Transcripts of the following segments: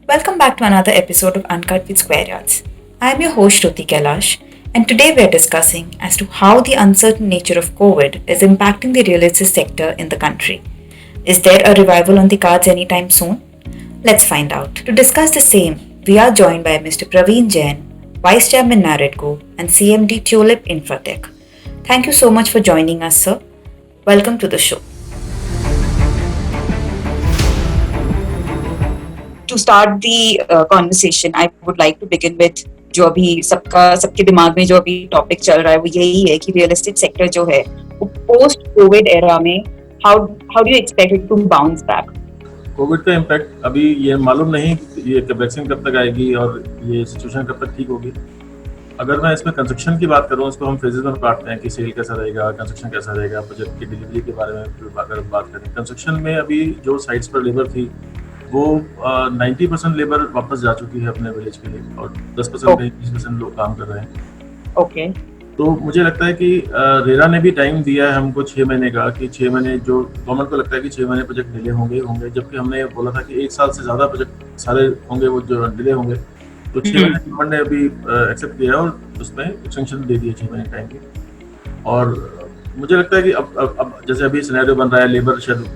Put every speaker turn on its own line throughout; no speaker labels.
Welcome back to another episode of Uncut with Square Yards. I am your host Shruti Kailash, and today we are discussing as to how the uncertain nature of COVID is impacting the real estate sector in the country. Is there a revival on the cards anytime soon? Let's find out. To discuss the same, we are joined by Mr. Praveen Jain, Vice Chairman Naredco and CMD Tulip Infratech. Thank you so much for joining us, sir. Welcome to the show. To start the conversation, I would like to begin with जो अभी सबके दिमाग में जो अभी topic चल रहा है वो यही है कि रियल एस्टेट सेक्टर जो है वो पोस्ट कोविड एरा में how do you expect it to bounce back?
Covid का इम्पैक्ट अभी ये मालूम नहीं ये वैक्सीन कब तक आएगी और ये सिचुएशन कब तक ठीक होगी। अगर मैं इसमें कंस्ट्रक्शन की बात करूँ, इसको हम फेजेस में बांटते हैं कि सेल कैसा रहेगा, कंस्ट्रक्शन कैसा रहेगा, प्रोजेक्ट की डिलीवरी के बारे में अगर बात करें। कंस्ट्रक्शन में अभी जो साइट्स पर लेबर थी वो 90% लेबर वापस जा चुकी है अपने विलेज के लिए और 10% 20% लोग काम कर रहे हैं।
ओके।
तो मुझे लगता है कि रेरा ने भी टाइम दिया है हमको 6 महीने का, कि 6 महीने जो गवर्नमेंट को लगता है कि 6 महीने प्रोजेक्ट डिले होंगे, जबकि हमने बोला था कि 1 साल से ज़्यादा प्रोजेक्ट सारे होंगे वो जो डिले होंगे। तो 6 महीने गवर्नमेंट ने अभी एक्सेप्ट किया और उसमें एक्सटेंशन दे दिए 6 महीने टाइम की। और मुझे लगता है कि अब जैसे अभी सिनेरियो बन रहा है, लेबर शायद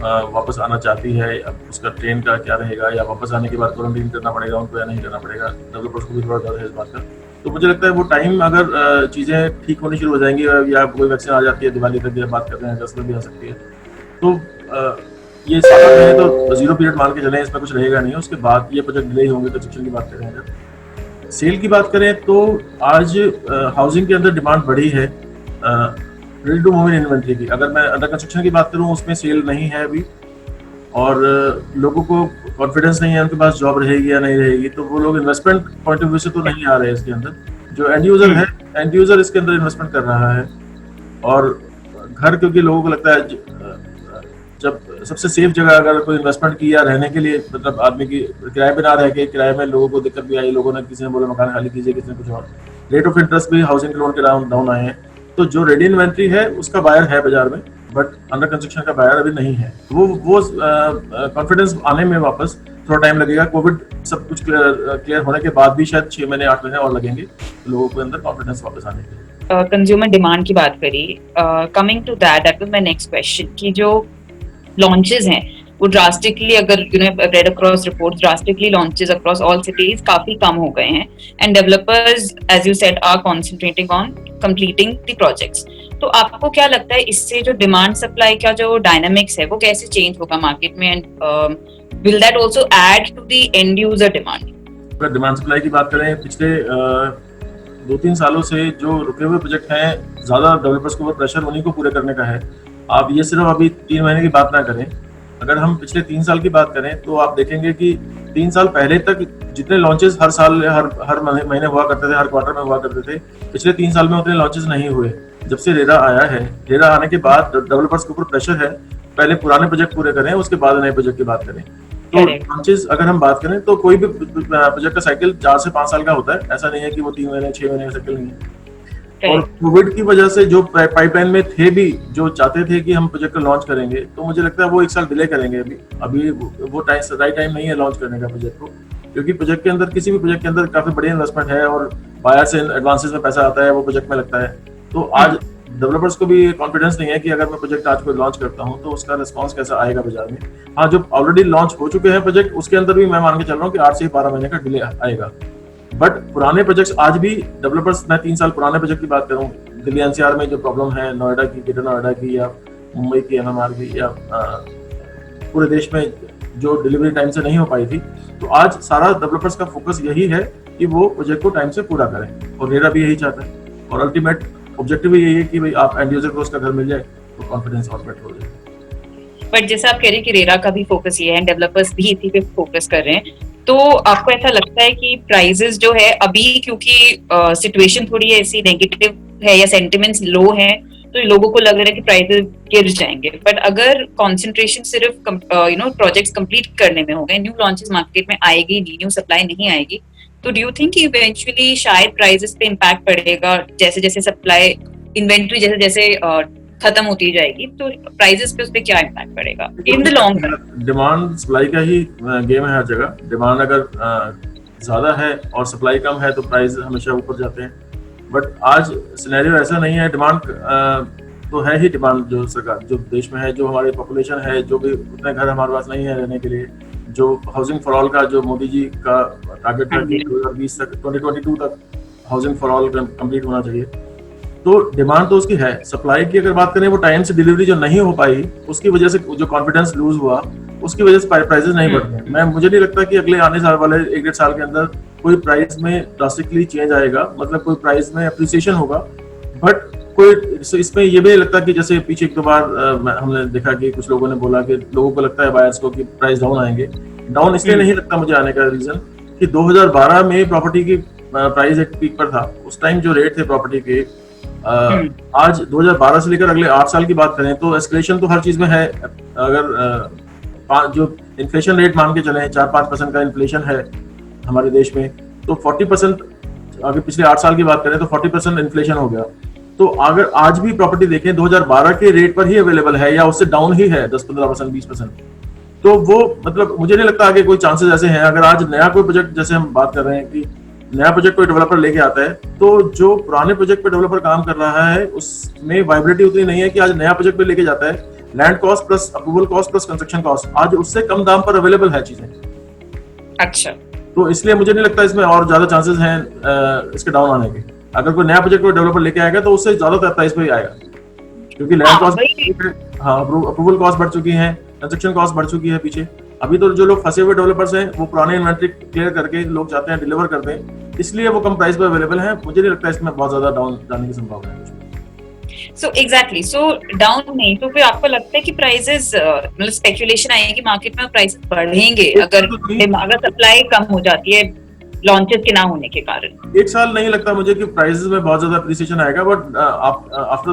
वापस आना चाहती है, अब उसका ट्रेन का क्या रहेगा, या वापस आने के बाद क्वारंटीन करना पड़ेगा उनको या नहीं करना पड़ेगा। डेवलपर्स को भी थोड़ा डर है इस बात का। तो मुझे लगता है वो टाइम अगर चीज़ें ठीक होनी शुरू हो जाएंगी या कोई वैक्सीन आ जाती है, दिवाली तक बात करते हैं, अगस्त में भी आ सकती है, तो ये 7 महीने तो जीरो पीरियड मान के चलें, इसमें कुछ रहेगा नहीं। उसके बाद ये प्रोजेक्ट डिले होंगे। कंस्ट्रक्शन की बात करें, अगर सेल की बात करें तो आज हाउसिंग के अंदर डिमांड बढ़ी है ready to move in inventory की। अगर मैं अंडर कंस्ट्रक्शन की बात करूँ, उसमें सेल नहीं है अभी और लोगों को कॉन्फिडेंस नहीं है उनके पास जॉब रहेगी या नहीं रहेगी, तो वो लोग इन्वेस्टमेंट पॉइंट ऑफ व्यू से तो नहीं आ रहे हैं इसके अंदर। जो एंड यूजर है, एंड यूजर इसके अंदर इन्वेस्टमेंट कर रहा है। और घर, क्योंकि लोगों को लगता है जब सबसे सेफ जगह अगर कोई इन्वेस्टमेंट की या रहने के लिए, मतलब आदमी की किराए पे ना रह के, किराए में लोगों को दिक्कत भी आई, लोगों ने किसी ने बोला मकान खाली कीजिए, किसी ने कुछ और। रेट ऑफ इंटरेस्ट भी हाउसिंग लोन के डाउन आए हैं। तो जो रेडी इन्वेंट्री है उसका बायर है बाजार में, बट अंडर कंस्ट्रक्शन का बायर अभी नहीं है। वो कॉन्फिडेंस आने में वापस थोड़ा टाइम लगेगा। कोविड सब कुछ क्लियर होने के बाद भी शायद 6 महीने 8 महीने और लगेंगे लोगों के अंदर कॉन्फिडेंस वापस आने के।
कंज्यूमर डिमांड की बात करी, coming to that was my next question कि जो लॉन्चेस हैं वो ड्रास्टिकली, अगर you know read across reports, drastically launches across all cities काफी कम हो गए हैं and developers as you said are concentrating on completing the projects. तो आपको क्या लगता है इससे जो डिमांड सप्लाई का जो डायनामिक्स है वो कैसे चेंज होगा मार्केट में, and will that also add to the end user demand?
अगर डिमांड सप्लाई की बात करें, पिछले 2-3 सालों से जो रुके हुए प्रोजेक्ट हैं, ज्यादा डेवलपर्स के ऊपर प्रेशर उन्हीं को पूरे करने का है। आप ये सिर्फ अभी 3 महीने की बात ना करें, अगर हम पिछले 3 साल की बात करें तो आप देखेंगे कि 3 साल पहले तक जितने लॉन्चेस हर साल हर महीने हुआ करते थे, हर क्वार्टर में हुआ करते थे, पिछले 3 साल में उतने लॉन्चेस नहीं हुए। जब से रेरा आया है, रेरा आने के बाद डेवलपर्स के ऊपर प्रेशर है, पहले पुराने प्रोजेक्ट पूरे करें, उसके बाद नए प्रोजेक्ट की बात करें। तो लॉन्चेस अगर हम बात करें तो कोई भी प्रोजेक्ट का साइकिल 4 से 5 साल का होता है, ऐसा नहीं है कि वो 3 महीने 6 महीने का साइकिल नहीं है। और कोविड की वजह से जो पाइपलाइन में थे भी, जो चाहते थे कि हम प्रोजेक्ट को लॉन्च करेंगे, तो मुझे लगता है वो 1 साल डिले करेंगे। अभी वो राइट टाइम नहीं है लॉन्च करने का प्रोजेक्ट को, क्योंकि प्रोजेक्ट के अंदर, किसी भी प्रोजेक्ट के अंदर काफी बड़ी इन्वेस्टमेंट है और बायर से एडवांसेस में पैसा आता है, वो प्रोजेक्ट में लगता है। तो आज डेवलपर्स को भी कॉन्फिडेंस नहीं है कि अगर मैं प्रोजेक्ट आज कोई लॉन्च करता हूँ तो उसका रिस्पॉन्स कैसा आएगा बाजार में। हाँ, जो ऑलरेडी लॉन्च हो चुके हैं प्रोजेक्ट, उसके अंदर भी मैं मान के चल रहा हूँ कि 8 से 12 महीने का डिले आएगा। बट पुराने प्रोजेक्ट्स आज भी डेवलपर्स, मैं 3 साल पुराने प्रोजेक्ट की बात करूँ, दिल्ली एनसीआर में जो प्रॉब्लम है, नोएडा की, ग्रेटर नोएडा की, या मुंबई की एमएमआर की, या पूरे देश में जो डिलीवरी टाइम से नहीं हो पाई थी, तो आज सारा डेवलपर्स का फोकस यही है कि वो प्रोजेक्ट को टाइम से पूरा करें, और रेरा भी यही चाहता है। और अल्टीमेट ऑब्जेक्टिव यही है कि भाई आप एंड यूजर को उसका घर मिल जाए तो कॉन्फिडेंस और बेटर हो जाए।
बट जैसे आप कह रहे हैं कि रेरा का भी फोकस ये है, डेवलपर्स भी इसी पे फोकस कर रहे हैं, तो आपको ऐसा लगता है कि प्राइसेस जो है अभी, क्योंकि सिचुएशन थोड़ी ऐसी नेगेटिव है या सेंटिमेंट्स लो हैं, तो लोगों को लग रहा है कि प्राइसेस गिर जाएंगे, बट अगर कंसंट्रेशन सिर्फ प्रोजेक्ट्स कंप्लीट करने में हो गए, न्यू लॉन्चेस मार्केट में आएगी, न्यू सप्लाई नहीं आएगी, तो डू यू थिंक कि इवेंचुअली शायद प्राइसेस पे इम्पैक्ट पड़ेगा, जैसे जैसे सप्लाई, इन्वेंट्री जैसे जैसे खत्म होती जाएगी तो प्राइसेस पे उस पे क्या इम्पैक्ट पड़ेगा in the long run?
Demand supply का ही गेम है हर जगह। डिमांड अगर ज़्यादा है और सप्लाई कम है तो प्राइस हमेशा ऊपर जाते हैं। बट आज सिनेरियो ऐसा नहीं है। डिमांड तो है ही। डिमांड जो सरकार जो देश में है, जो हमारी पॉपुलेशन है, जो भी उतने घर हमारे पास नहीं है रहने के लिए, जो हाउसिंग फॉर ऑल का जो मोदी जी का टारगेट था कि 2020 तक 2022 तक हाउसिंग फॉर ऑल कंप्लीट होना चाहिए, तो डिमांड तो उसकी है। सप्लाई की अगर बात करें, वो टाइम से डिलीवरी जो नहीं हो पाई उसकी वजह से जो कॉन्फिडेंस लूज हुआ उसकी वजह से प्राइसेस नहीं बढ़ रहे। मैं मुझे नहीं लगता कि अगले आने साल वाले 1-1.5 साल के अंदर कोई प्राइस में ड्रास्टिकली चेंज आएगा, मतलब कोई प्राइस में अप्रिसिएशन होगा। बट कोई इसमें ये भी लगता कि जैसे पीछे एक दो बार हमने देखा कि कुछ लोगों ने बोला कि लोगों को लगता है बायर्स को कि प्राइस डाउन आएंगे। डाउन इसलिए नहीं लगता मुझे आने का रीजन कि 2012 में प्रॉपर्टी की प्राइस एक पीक पर था। उस टाइम जो रेट थे प्रॉपर्टी के, आज 2012 से लेकर अगले 8 साल की बात करें तो एस्केलेशन तो हर चीज में है। अगर जो इन्फ्लेशन रेट मान के चले 4-5% का इन्फ्लेशन है हमारे देश में, तो 40%, अगर पिछले 8 साल की बात करें तो 40% इन्फ्लेशन हो गया। तो अगर आज भी प्रॉपर्टी देखें 2012 के रेट पर ही अवेलेबल है या उससे डाउन ही है 10-15%, 20%, तो वो मतलब मुझे नहीं लगता आगे कोई चांसेस ऐसे हैं। अगर आज नया कोई प्रोजेक्ट, जैसे हम बात कर रहे हैं कि नया प्रोजेक्ट कोई डेवलपर लेके आता है, तो जो पुराने प्रोजेक्ट पे डेवलपर काम कर रहा है उसमें वाइबिलिटी उतनी नहीं है कि आज नया प्रोजेक्ट पे लेके जाता है। Land cost plus approval cost plus construction cost आज उससे कम दाम पर अवेलेबल है चीजें।
अच्छा,
तो इसलिए मुझे नहीं लगता इसमें और ज्यादा चांसेस हैं इसके डाउन आने के। अगर कोई नया प्रोजेक्ट कोई डेवलपर लेके आएगा तो उससे ज्यादा प्राइस पे ही आएगा, क्योंकि लैंड कॉस्ट, हाँ, अप्रूवल कॉस्ट बढ़ चुकी है, कंस्ट्रक्शन कॉस्ट बढ़ चुकी है पीछे। अभी तो जो लोग फंसे हुए डेवलपर्स हैं वो पुराने इन्वेंट्री क्लियर करके लोग चाहते हैं डिलीवर करते हैं, इसलिए वो कम प्राइस पे अवेलेबल है। मुझे नहीं लगता इसमें बहुत ज्यादा डाउन जाने की संभावना है।
सो एग्जैक्टली, सो डाउन नहीं तो फिर आपको लगता है कि प्राइसेस, मतलब स्पेकुलेशन आएगी मार्केट में, प्राइस बढ़ेंगे अगर सप्लाई कम हो जाती है लॉन्चेस के ना होने के कारण?
1 साल नहीं लगता मुझे कि प्राइसेस में बहुत ज्यादा अप्रिसिएशन आएगा। But after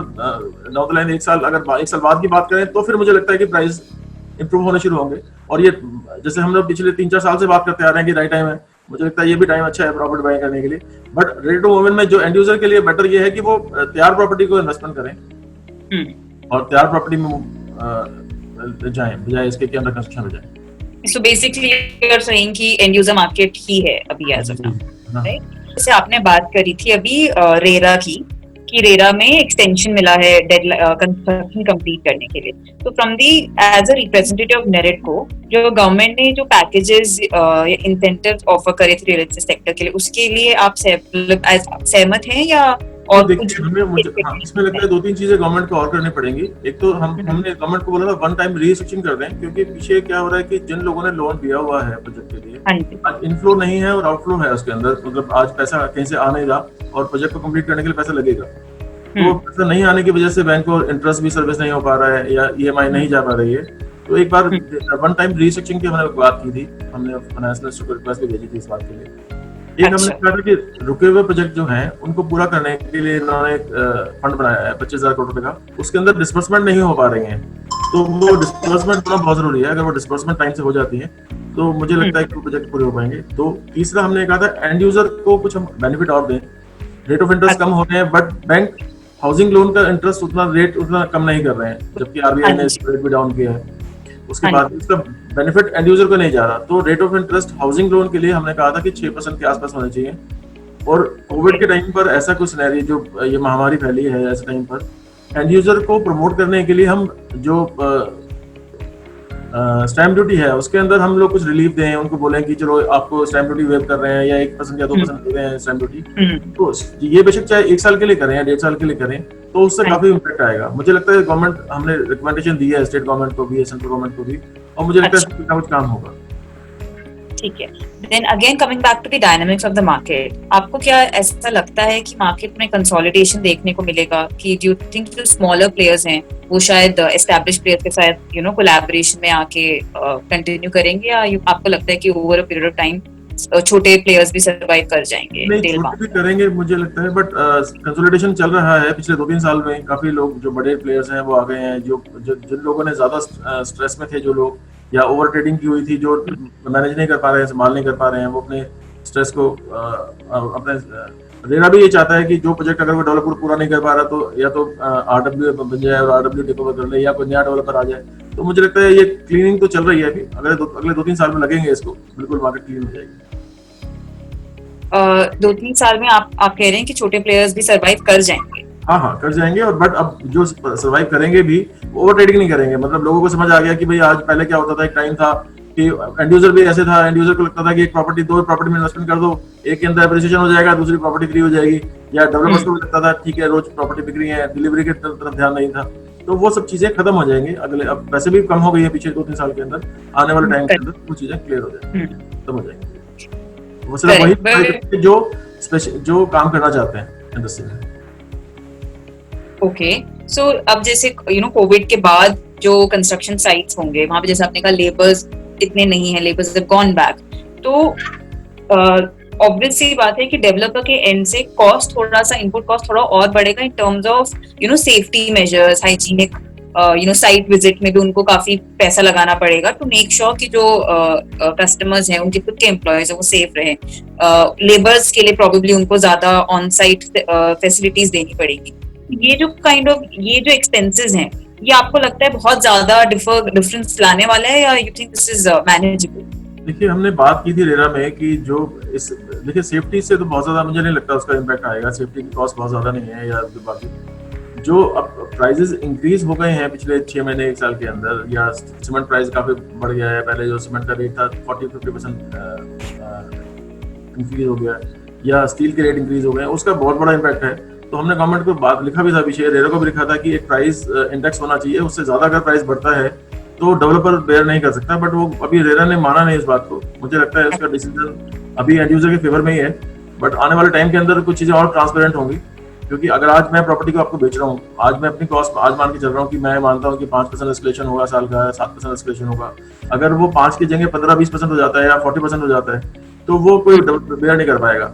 down the line 1 साल, अगर 1 साल बाद की बात करें तो फिर मुझे लगता है कि प्राइस इंप्रूव होने शुरू होंगे। और ये जैसे हम लोग पिछले 3-4 साल से बात करते आ रहे हैं कि राइट टाइम है, मुझे लगता है ये भी टाइम अच्छा है प्रॉपर्टी बाइंग करने के लिए। But ready to move in में जो एंड यूजर के लिए बेटर ये है कि वो तैयार प्रॉपर्टी को इन्वेस्टमेंट करें और तैयार प्रॉपर्टी में जाएं, बजाय इसके कि अंडर कंस्ट्रक्शन में जाएं।
So basically you are saying कि end user market ही है अभी as of now, right? जैसे आपने बात करी थी अभी रेरा की, कि रेरा में एक्सटेंशन मिला है कंस्ट्रक्शन कंप्लीट करने के लिए। तो from the as a representative of NAREDCO, जो गवर्नमेंट ने जो पैकेजेस इंसेंटिव ऑफर करे थे रियल एस्टेट सेक्टर के लिए, उसके लिए आप सहमत हैं या और
देखिए, इसमें लगता है 2-3 चीजें गवर्नमेंट को और करनी पड़ेंगी। एक तो हमने गवर्नमेंट को बोला था वन टाइम रीस्ट्रक्चरिंग कर दें, क्योंकि पीछे क्या हो रहा है कि जिन लोगों ने लोन लिया हुआ है प्रोजेक्ट के लिए, आज इनफ्लो नहीं है और आउटफ्लो है उसके अंदर। मतलब आज पैसा कहीं से आ नहीं रहा और प्रोजेक्ट को कंप्लीट करने के लिए पैसा लगेगा, तो पैसा नहीं आने की वजह से बैंक को इंटरेस्ट भी सर्विस नहीं हो पा रहा है या EMI नहीं जा पा रही है। तो एक बार वन टाइम रीस्ट्रक्चरिंग की हमने बात की थी, हमने फाइनेंस मिनिस्टर को रिक्वेस्ट भी भेजी थी इस बात के लिए। एक हमने कहा था कि रुके हुए प्रोजेक्ट जो हैं उनको पूरा करने के लिए इन्होंने एक फंड बनाया है 25,000 करोड़ रुपए का। उसके अंदर डिस्बर्समेंट नहीं हो पा रही है, तो वो डिस्बर्समेंट होना बहुत जरूरी है। अगर वो डिस्बर्समेंट टाइम से हो जाती है तो मुझे लगता है कि वो प्रोजेक्ट पूरे हो पाएंगे। तो तीसरा हमने कहा था एंड यूजर को कुछ हम बेनिफिट और दें। रेट ऑफ इंटरेस्ट कम हो रहे हैं बट बैंक हाउसिंग लोन का इंटरेस्ट उतना कम नहीं कर रहे हैं, जबकि RBI ने रेट भी डाउन किया है। उसके बाद इसका बेनिफिट एंड यूजर को नहीं जा रहा। तो rate of interest housing loan के लिए हमने कहा था कि 6% के आसपास होने चाहिए। और कोविड के टाइम पर ऐसा कुछ सिनेरियो, जो ये महामारी फैली है, ऐसे टाइम पर एंड यूजर को प्रमोट करने के लिए हम जो स्टैम्प ड्यूटी है उसके अंदर हम लोग कुछ रिलीफ दें, उनको बोलें कि चलो आपको स्टैम्प ड्यूटी वेव कर रहे हैं या 1% या 2% दे रहे हैं स्टैम्प ड्यूटी। तो ये बेशक चाहे 1 साल के लिए करें या 1.5 साल के लिए करें, तो उससे काफी इम्पैक्ट आएगा। मुझे लगता है गवर्नमेंट, हमने रिकमेंडेशन दी है स्टेट गवर्नमेंट को भी, सेंट्रल गवर्नमेंट को भी, और मुझे लगता है कुछ काम होगा।
ठीक है। Then again coming back to the dynamics of the market, आपको क्या ऐसा लगता है कि मार्केट में कंसोलिडेशन देखने को मिलेगा? कि डू यू थिंक जो स्मॉलर प्लेयर्स हैं वो शायद एस्टैब्लिश्ड प्लेयर्स के साथ कोलैबोरेशन में आके कंटिन्यू करेंगे, या आपको लगता है कि over a period of time छोटे प्लेयर्स भी सर्वाइव कर जाएंगे?
छोटे भी करेंगे मुझे लगता है, बट कंसोलिडेशन चल रहा है। पिछले 2-3 साल में काफी लोग जो बड़े प्लेयर्स हैं वो आ गए हैं। जिन लोगों ने ज्यादा स्ट्रेस में थे, जो लोग या ओवर ट्रेडिंग की हुई थी, जो मैनेज नहीं कर पा रहे हैं, संभाल नहीं कर पा रहे हैं, वो अपने स्ट्रेस को अपने रेरा भी ये चाहता है कि जो प्रोजेक्ट अगर वो डेवलपर पूरा नहीं कर पा रहा तो या तो आरडब्ल्यू बन जाए और आरडब्ल्यू टेक ओवर कर ले, या कोई नया डेवलपर आ जाए। तो मुझे लगता है ये क्लीनिंग तो चल रही है अभी, अगले 2-3 साल में लगेंगे इसको, बिल्कुल मार्केट क्लीन हो जाएगी।
2-3 साल में आप कह रहे हैं कि छोटे प्लेयर्स भी सरवाइव कर जाएंगे?
हाँ हाँ कर जाएंगे, और बट अब जो सर्वाइव करेंगे भी ओवर ट्रेडिंग नहीं करेंगे। मतलब लोगों को समझ आ गया कि भाई आज पहले क्या होता था, एक टाइम था कि एंड यूजर भी ऐसे था, एंड यूजर को लगता था कि एक प्रॉपर्टी, 2 प्रॉपर्टी में इन्वेस्टमेंट कर दो, एक के अंदर एप्रिसिएशन हो जाएगा, दूसरी प्रॉपर्टी फ्री हो जाएगी। या डेवलपर्स को भी लगता था ठीक है रोज प्रॉपर्टी बिक रही है, डिलीवरी की तरफ ध्यान नहीं था। तो वो सब चीजें खत्म हो जाएंगी अगले, अब वैसे भी कम हो गई है पिछले 2-3 साल के अंदर, आने वाले टाइम के अंदर वो चीजें क्लियर हो जाएंगी, खत्म हो जाएंगी। वो सिर्फ वही जो काम करना चाहते हैं इंडस्ट्री में।
ओके, सो अब जैसे कोविड के बाद जो कंस्ट्रक्शन साइट्स होंगे वहां पे, जैसे आपने कहा लेबर्स इतने नहीं है, लेबर्स हैव गॉन बैक, तो ऑब्वियस सी बात है कि डेवलपर के एंड से कॉस्ट थोड़ा सा, इनपुट कॉस्ट थोड़ा और बढ़ेगा in terms of safety measures, hygienic site visit में भी उनको काफी पैसा लगाना पड़ेगा टू मेक श्योर कि जो कस्टमर्स हैं, उनके खुद के एम्प्लॉयज हैं, वो सेफ रहे। लेबर्स के लिए प्रोबेबली उनको ज्यादा ऑन साइट फैसिलिटीज देनी पड़ेगी। ये जो एक्सपेंसेस हैं, ये आपको लगता है बहुत ज्यादा डिफरेंस लाने वाला है, या you think this is manageable?
देखिए हमने बात की थी रेरा में कि जो देखिए सेफ्टी से तो बहुत ज्यादा मुझे नहीं लगता उसका इम्पैक्ट आएगा, सेफ्टी की कॉस्ट बहुत ज्यादा नहीं है। या जो बाकी जो अब प्राइसेस इंक्रीज हो गए हैं पिछले 6 महीने 1 साल के अंदर, या सीमेंट प्राइस काफी बढ़ गया है, पहले जो सीमेंट का रेट था 40-50% इंक्रीज हो गया, या स्टील के रेट इंक्रीज हो गए, उसका बहुत बड़ा इम्पैक्ट है। तो हमने गवर्नमेंट को बात लिखा भी था पीछे, रेरा को भी लिखा था कि एक प्राइस इंडेक्स होना चाहिए, उससे ज्यादा अगर प्राइस बढ़ता है तो डेवलपर बेयर नहीं कर सकता। बट वो अभी रेरा ने माना नहीं इस बात को। मुझे लगता है उसका डिसीजन अभी एंड यूजर के फेवर में ही है, बट आने वाले टाइम के अंदर कुछ चीजें और ट्रांसपेरेंट होंगी। क्योंकि अगर आज मैं प्रॉपर्टी को आपको बेच रहा हूँ, आज मैं अपनी कॉस्ट आज मान के चल रहा हूँ कि मैं मानता हूँ कि 5% एस्केलेशन होगा साल का, 7% एस्केलेशन होगा, अगर वो 5 की जगह 15-20% हो जाता है या 40% हो जाता है, तो वो कोई बेयर नहीं कर पाएगा।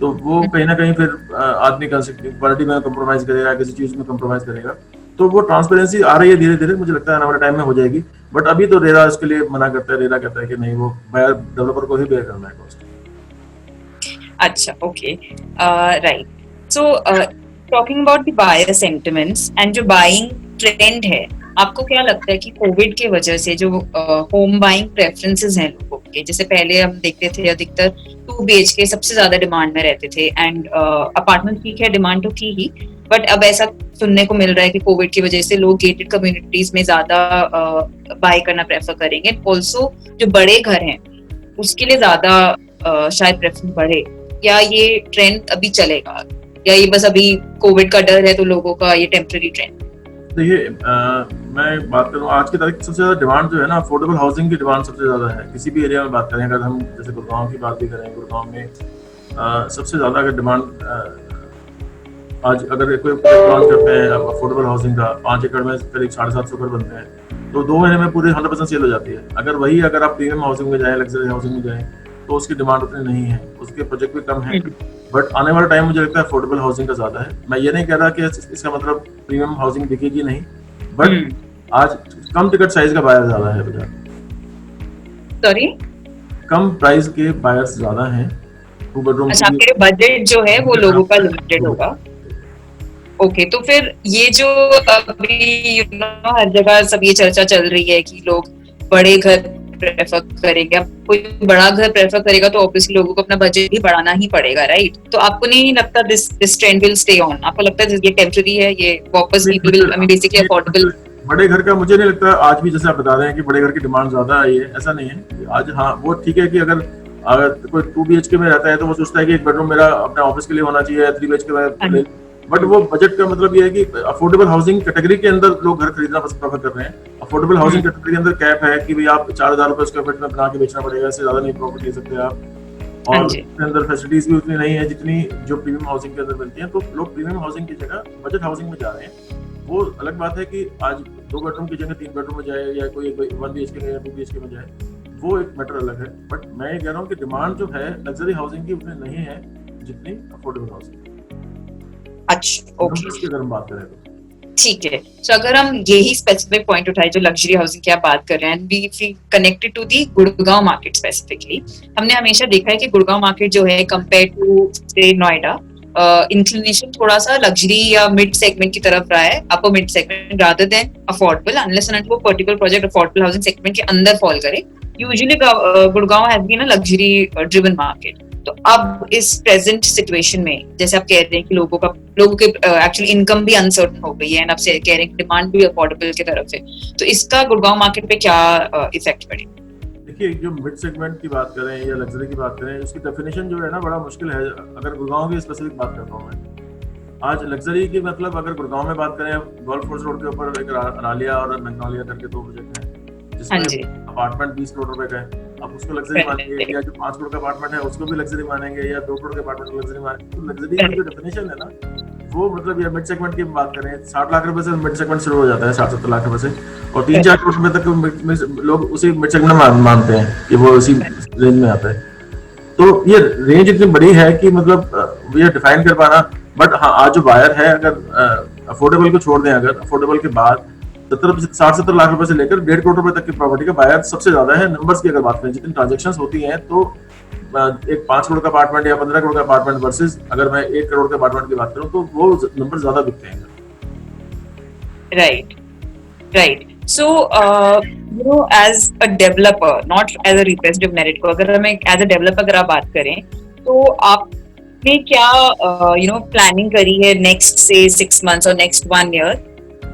तो वो कहीं ना कहीं फिर आदमी क्वालिटी में कम्प्रोमाइज करेगा, किसी चीज में कम्प्रोमाइज करेगा। तो वो ट्रांसपेरेंसी आ रही है धीरे धीरे, मुझे लगता है आने वाले टाइम में हो जाएगी। बट अभी तो रेरा इसके लिए मना करता है, रेरा कहता है कि नहीं, वो बायर डेवलपर को ही बेयर करना है कॉस्ट।
अच्छा, okay, right. So talking about the buyer sentiments and जो बाइंग ट्रेंड है, आपको क्या लगता है कि कोविड के वजह से जो होम बाइंग प्रेफरेंसेस हैं लोगों के, जैसे पहले हम देखते थे अधिकतर 2 BHK सबसे ज्यादा डिमांड में रहते थे, एंड अपार्टमेंट ठीक है, डिमांड तो थी ही, बट अब ऐसा सुनने को मिल रहा है कि कोविड की वजह से लोग गेटेड कम्युनिटीज में ज्यादा बाय करना प्रेफर करेंगे। ऑल्सो जो बड़े घर हैं उसके लिए ज्यादा शायद प्रेफरेंस बढ़े, या ये ट्रेंड अभी चलेगा, या ये बस अभी कोविड का डर है तो लोगों का ये टेम्पररी ट्रेंड?
देखिए मैं बात करूँ आज की तारीख सबसे ज्यादा डिमांड जो है ना, अफोर्डेबल हाउसिंग की डिमांड सबसे ज्यादा है। किसी भी एरिया में बात करें, अगर हम जैसे गुड़गांव की बात भी करें, गुड़गांव में सबसे ज्यादा अगर डिमांड आज अगर कोई प्लान करते हैं अफोर्डेबल हाउसिंग का, 5 एकड़ में करीब 750 घर बनते हैं, तो 2 महीने में पूरी 100% सेल हो जाती है। अगर आप प्रीमियम हाउसिंग में जाए, लग्जरी हाउसिंग में जाए, तो उसकी डिमांड उतनी नहीं है, उसके प्रोजेक्ट भी कम है। बट आने वाला टाइम मुझे लगता है अफोर्डेबल हाउसिंग का ज्यादा है। मैं ये नहीं कह रहा कि इसका मतलब प्रीमियम हाउसिंग बिकेगी नहीं, बट आज कम टिकट साइज का बायर ज्यादा है बाजार।
सॉरी,
कम प्राइस के बायर्स ज्यादा हैं। 2 बेडरूम।
अच्छा, आपके बजट जो है वो लोगों का लिमिटेड होगा। ओके, तो फिर ये जो अभी हर जगह सब ये चर्चा चल रही है कि लोग बड़े घर प्रेफर करेंगे, अब कोई बड़ा घर प्रेफर करेगा तो ऑब्वियसली लोगों को अपना बजट भी बढ़ाना ही पड़ेगा, राइट? तो आपको नहीं लगता this trend will stay on? आपको लगता है ये टेम्पररी है, ये वापस people will, I mean basically affordable?
बड़े घर का मुझे नहीं लगता आज भी, जैसे आप बता रहे हैं कि बड़े घर की डिमांड ज्यादा आई है, ऐसा नहीं है आज। हाँ वो ठीक है कि अगर कोई 2 BHK में रहता है तो वो सोचता है कि एक बेडरूम मेरा अपने ऑफिस के लिए होना चाहिए, 3 BHK में, बट वो बजट का मतलब ये है कि अफोर्डेबल हाउसिंग कैटेगरी के अंदर लोग घर खरीदना प्रेफर कर रहे हैं। अफोर्डेबल हाउसिंग कैटेगरी के अंदर कैप है कि भाई आप 4000 रुपए स्क्वायर फीट में बना के बेचना पड़ेगा, इससे ज्यादा नहीं प्रॉफिट ले सकते आप। और उसके अंदर फैसिलिटीज भी उतनी नहीं है जितनी जो प्रीमियम हाउसिंग के अंदर मिलती है। तो लोग प्रीमियम हाउसिंग की जगह बजट हाउसिंग में जा रहे हैं। वो अलग बात है कि आज 2 बेडरूम की जगह 3 बेडरूम में जाए, या कोई 1 BHK में या 2 BHK में जाए, वो एक मैटर अलग है। बट मैं ये कह रहा हूँ कि डिमांड जो है लग्जरी हाउसिंग की उतनी नहीं है जितनी अफोर्डेबल हाउसिंग।
अच्छा, ओके,
अगर हम बात करें तो
ठीक है। तो अगर हम यही स्पेसिफिक पॉइंट उठाए जो लग्जरी हाउसिंग की आप बात कर रहे हैं, be connected to the Gurgaon market specifically, हमने हमेशा देखा है कि गुड़गांव मार्केट जो है कंपेयर टू से नोएडा,
इंक्लिनेशन थोड़ा सा लग्जरी या मिड सेगमेंट की तरफ रहा है, upper mid segment rather than affordable, unless and वो particular project affordable housing segment के अंदर फॉल करे. Usually Gurgaon has been a luxury driven market. तो अब इस प्रेजेंट सिचुएशन में जैसे आप कह रहे हैं कि लोगों के एक्चुअली इनकम भी अनसर्टन हो गई है एंड आप कह रहे हैं कि डिमांड भी अफोर्डेबल की तरफ से, तो इसका गुड़गांव मार्केट पे क्या इफेक्ट पड़ेगा?
देखिए, जो मिड सेगमेंट की बात करें या लग्जरी की बात करें, उसकी डेफिनेशन जो है ना बड़ा मुश्किल है. अगर गुड़गांव की स्पेसिफिक बात करता हूँ मैं, आज लग्जरी की मतलब अगर गुड़गांव में बात करें, गोल्फ कोर्स रोड के ऊपर एक रालिया और मैग्नोलिया करके दो प्रोजेक्ट हैं
हाँ
जिसमें
जी.
अपार्टमेंट 20 करोड़ रुपए का है. आप उसको लग्जरी मानेंगे, या जो 5 करोड़ का अपार्टमेंट है उसको भी लग्जरी मानेंगे, या 2 करोड़ के अपार्टमेंट को लग्जरी मानेंगे. तो लग्जरी की जो डेफिनेशन है ना, वो मतलब, या मिड सेगमेंट की बात करें, 60 लाख रुपए से मिड सेगमेंट शुरू हो जाता है, 60-70 लाख रुपए से, और 3-4 करोड़ रुपए तक लोग उसी मिड सेगमेंट मानते हैं कि वो उसी रेंज में आता है. तो ये रेंज इतनी बड़ी है कि मतलब ये डिफाइन कर पाना. बट हाँ, आज जो बायर है, अगर अफोर्डेबल को छोड़ दें, अगर अफोर्डेबल के बाद 60-70 लाख रुपए से लेकर 1.5 करोड़ रुपए तक की प्रॉपर्टी का बायर सबसे ज्यादा है. नंबर्स की अगर बात करें, जितनी ट्रांजेक्शन होती हैं, तो एक 5 करोड़ का अपार्टमेंट या 15 करोड़ का अपार्टमेंट वर्सेस अगर मैं 1 करोड़ के अपार्टमेंट की बात करूं, तो वो नंबर ज्यादा बिकते हैं.
Right, right. So, as a developer, not as a representative merit को, अगर हमें as a developer अगर आप बात करें, तो आपने क्या प्लानिंग करी है नेक्स्ट से 6 months और next 1 year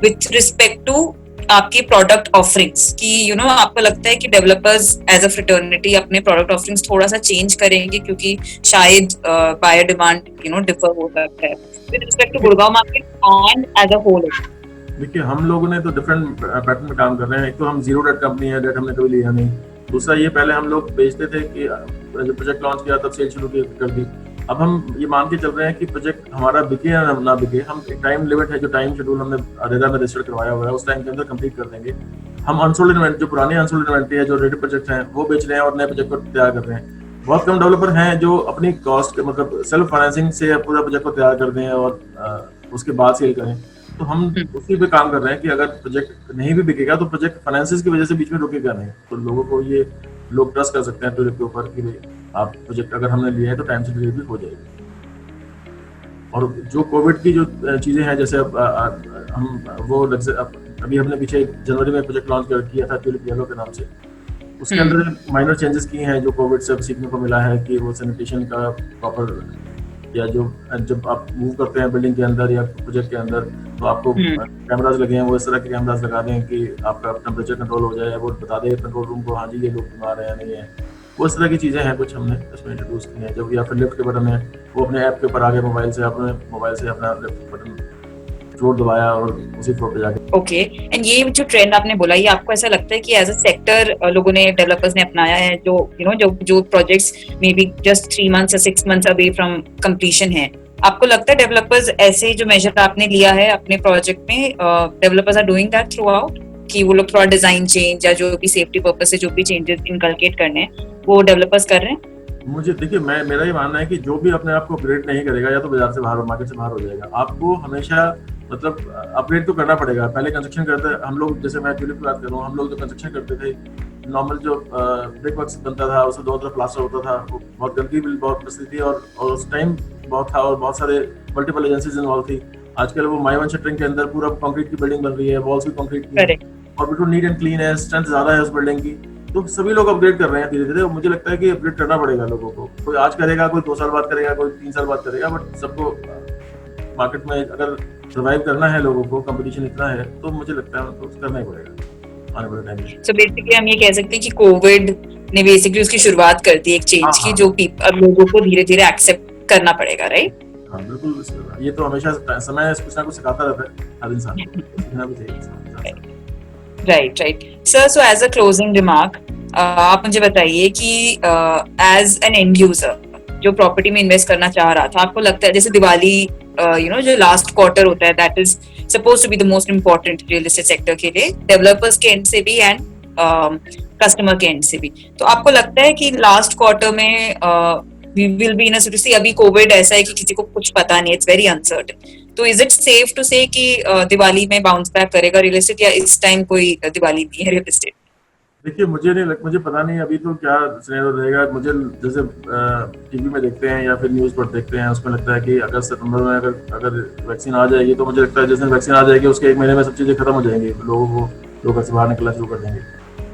with respect to आपके प्रोडक्ट ऑफरिंग्स की आपको लगता है कि डेवलपर्स एज अ फ्रेटर्निटी अपने प्रोडक्ट ऑफरिंग्स थोड़ा सा चेंज करेंगे क्योंकि शायद बायर डिमांड डिफर हो सकता है with respect to Gurgaon market and as a whole?
देखिए, हम लोगों ने तो डिफरेंट पैटर्न में काम कर रहे हैं. एक तो हम जीरो डेट कंपनी है, डेट हमने कभी लिया नहीं. दूसरा, ये पहले हम लोग बेचते थे कि जब प्रोजेक्ट लॉन्च किया तब सेल शुरू कर दी. अब हम ये मान के चल रहे हैं कि प्रोजेक्ट हमारा बिके या ना बिके, हम एक टाइम लिमिट है, जो टाइम शेड्यूल हमने रेरा में रजिस्टर करवाया हुआ है, उस टाइम के अंदर कंप्लीट कर देंगे. हम अनसोल्ड इन्वेंट्री, जो पुरानी अनसोल्ड इन्वेंट्री है, जो रेडी प्रोजेक्ट हैं, वो बेच रहे हैं और नए प्रोजेक्ट को तैयार कर रहे हैं. बहुत कम डेवलपर हैं जो अपनी कॉस्ट मतलब सेल्फ फाइनेंसिंग से पूरा प्रोजेक्ट को तैयार कर दें और उसके बाद सेल करें. तो हम उसी पे काम कर रहे हैं कि अगर प्रोजेक्ट नहीं भी बिकेगा तो प्रोजेक्ट फाइनेंसिस की वजह से बीच में रुकेगा नहीं. तो लोगों को ये लोग ट्रस्ट कर सकते हैं ट्यूलिप के ऊपर कि भाई आप प्रोजेक्ट अगर हमने लिया है तो टाइम से डिलीवरी हो जाएगी. और जो कोविड की जो चीज़ें हैं, जैसे अब हम वो अभी हमने पीछे जनवरी में प्रोजेक्ट लॉन्च किया था ट्यूलिप येलो के नाम से. उसके अंदर माइनर चेंजेस किए हैं जो कोविड से अब सीखने को मिला है कि वो सैनिटेशन का प्रॉपर, या जो जब आप मूव करते हैं बिल्डिंग के अंदर या प्रोजेक्ट के अंदर, तो आपको कैमराज लगे हैं, वो इस तरह के कैमराज लगा दें कि आपका टेम्परेचर कंट्रोल हो जाए, वो बता दे कंट्रोल रूम को, हाँ जी ये लोग बीमार हैं या नहीं है. वो इस तरह की चीज़ें हैं कुछ हमने इसमें इंट्रोड्यूस की हैं. जब या फिर लिफ्ट के बटन है, वो अपने ऐप के ऊपर आगे मोबाइल से अपना लिफ्ट बटन फ्लोर दबाया और उसी फ्लोर पे जाके.
ओके. एंड ये जो ट्रेंड आपने बोला, ये आपको ऐसा लगता है कि एज अ सेक्टर लोगों ने, डेवलपर्स ने अपनाया है, जो जो projects may be just 3 months या 6 months अवे फ्रॉम कंप्लीशन है, आपको लगता है डेवलपर्स ऐसे जो मेजर आपने लिया है अपने प्रोजेक्ट में, developers are doing that throughout, कि वो लोग थोड़ा डिजाइन चेंज या जो भी सेफ्टी पर्पस से जो भी चेंजेस इनकलकेट करने हैं वो डेवलपर्स कर रहे हैं?
मुझे देखिए, मेरा ये मानना है कि जो भी अपने आप को अपग्रेड नहीं करेगा या तो बाजार से बाहर, मार्केट से बाहर हो जाएगा. आपको हमेशा मतलब अपग्रेड तो करना पड़ेगा. पहले कंस्ट्रक्शन करते हम लोग, जैसे मैं ट्यूलिप की बात कर रहा हूँ, हम लोग जो कंस्ट्रक्शन करते थे, नॉर्मल जो ब्रिक वर्क बनता था, उसमें 2 तरफ प्लास्टर होता था, वो बहुत गंदगी भी बहुत बचती थी और उस टाइम बहुत था और बहुत सारे मल्टीपल एजेंसीज इन्वॉल्व थी. आजकल वो माई शटरिंग के अंदर पूरा कंक्रीट की बिल्डिंग बन रही है, वॉल्स भी कंक्रीट की और बिल्कुल नीट एंड क्लीन है, स्ट्रेंथ ज्यादा है उस बिल्डिंग की. तो सभी लोग अपग्रेड कर रहे हैं धीरे धीरे. मुझे लगता है कि अपग्रेड करना पड़ेगा लोगों को. कोई आज करेगा, कोई 2 साल बाद करेगा, कोई 3 साल बाद करेगा, बट सबको मार्केट में अगर सर्वाइव करना है, लोगों को कंपटीशन इतना है, तो मुझे लगता है तो करना ही पड़ेगा आने वाले टाइम में.
सो बेसिकली हम ये कह सकते हैं कि कोविड ने बेसिकली उसकी शुरुआत कर दी एक चेंज की, जो अब लोगों को धीरे धीरे एक्सेप्ट करना पड़ेगा, राइट?
हाँ बिल्कुल. ये तो हमेशा समय कुछ ना कुछ सिखाता रहता है हर इंसान को, सीखना भी चाहिए.
Right, right. Sir, so as a closing remark, आप मुझे बताइए कि एज एन एंड यूजर जो प्रॉपर्टी में इन्वेस्ट करना चाह रहा था, आपको लगता है जैसे दिवाली जो लास्ट क्वार्टर होता है, that is suppose to be the most important real estate sector के लिए, डेवलपर्स के एंड से भी एंड कस्टमर के एंड से भी, तो आपको लगता है कि लास्ट क्वार्टर में we will be in a situation, अभी कोविड ऐसा है कि किसी को कुछ पता नहीं, इट्स वेरी अनसर्टेन, तो is it safe to say कि दिवाली में बाउंस बैक करेगा रियल एस्टेट, या इस टाइम कोई दिवाली नहीं है रियल एस्टेट?
देखिए मुझे पता नहीं अभी तो क्या सिनेरियो रहेगा। मुझे जैसे टीवी में देखते हैं या फिर न्यूज़ पर देखते हैं, उसमें लगता है कि अगस्त सितंबर में अगर वैक्सीन आ जाएगी तो मुझे लगता है जिस दिन वैक्सीन आ जाएगी उसके 1 महीने में सब चीज़ें खत्म हो जाएंगी, लोग घर से बाहर निकलना शुरू कर देंगे।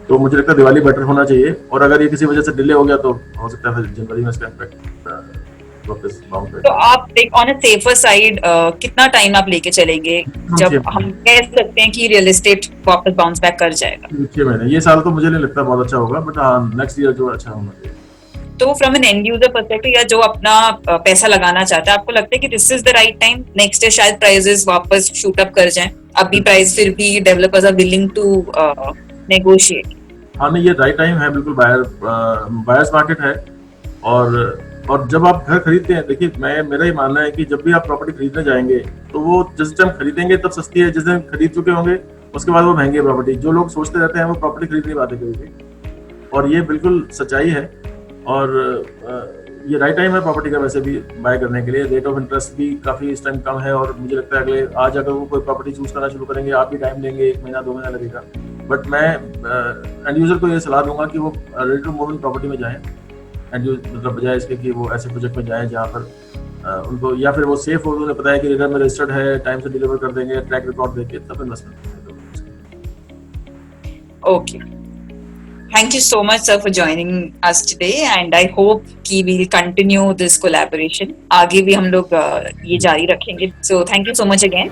तो मुझे लगता है दिवाली बेटर होना चाहिए, और अगर ये किसी वजह से डिले हो गया तो हो सकता है फिर जनवरी में इसका इम्पैक्ट वापस बाउंड
तो आप like on a safer side कितना टाइम आप लेके चलेंगे जब हम कह सकते हैं कि रियल एस्टेट वापस बाउंस बैक कर जाएगा?
6 महीने, ये साल तो मुझे नहीं लगता बहुत अच्छा होगा, बट हाँ नेक्स्ट ईयर जो अच्छा होना चाहिए।
तो from an end user perspective या जो अपना पैसा लगाना चाहता है, आपको लगता है कि this is the right time? Next year शायद प्राइसेस वापस शूट अप कर जाएं, अभी प्राइस फिर भी developers are willing to negotiate.
हाँ नहीं, ये राइट टाइम है बिल्कुल। बायर्स मार्केट है। और जब आप घर खरीदते हैं, देखिए मेरा ये मानना है कि जब भी आप प्रॉपर्टी खरीदने जाएंगे तो वो जिस टाइम खरीदेंगे तब सस्ती है, जिस दिन खरीद चुके होंगे उसके बाद वो महंगी है प्रॉपर्टी। जो लोग सोचते रहते हैं वो प्रॉपर्टी खरीद नहीं पाते कभी भी, और ये बिल्कुल सच्चाई है। और ये राइट टाइम है प्रॉपर्टी का वैसे भी बाय करने के लिए। रेट ऑफ इंटरेस्ट भी काफ़ी इस टाइम कम है, और मुझे लगता है आज अगर वो कोई प्रॉपर्टी चूज करना शुरू करेंगे, आप भी टाइम लेंगे, 1 महीना 2 महीना लगेगा, बट मैं एंड यूजर को ये सलाह दूंगा कि वो ready to move in property में जाएं, एंड मतलब बजाय इसके कि वो ऐसे प्रोजेक्ट में जाएं जहाँ पर उनको या फिर वो सेफ हो, उन्हें पता है कि रेडर में रजिस्टर्ड है, टाइम से डिलीवर कर देंगे, ट्रैक रिकॉर्ड देके तब investment.
Okay. Thank you so much, sir, for joining us today, and I hope कि we'll continue this collaboration. आगे भी हम लोग ये जारी रखेंगे. So thank you so much again.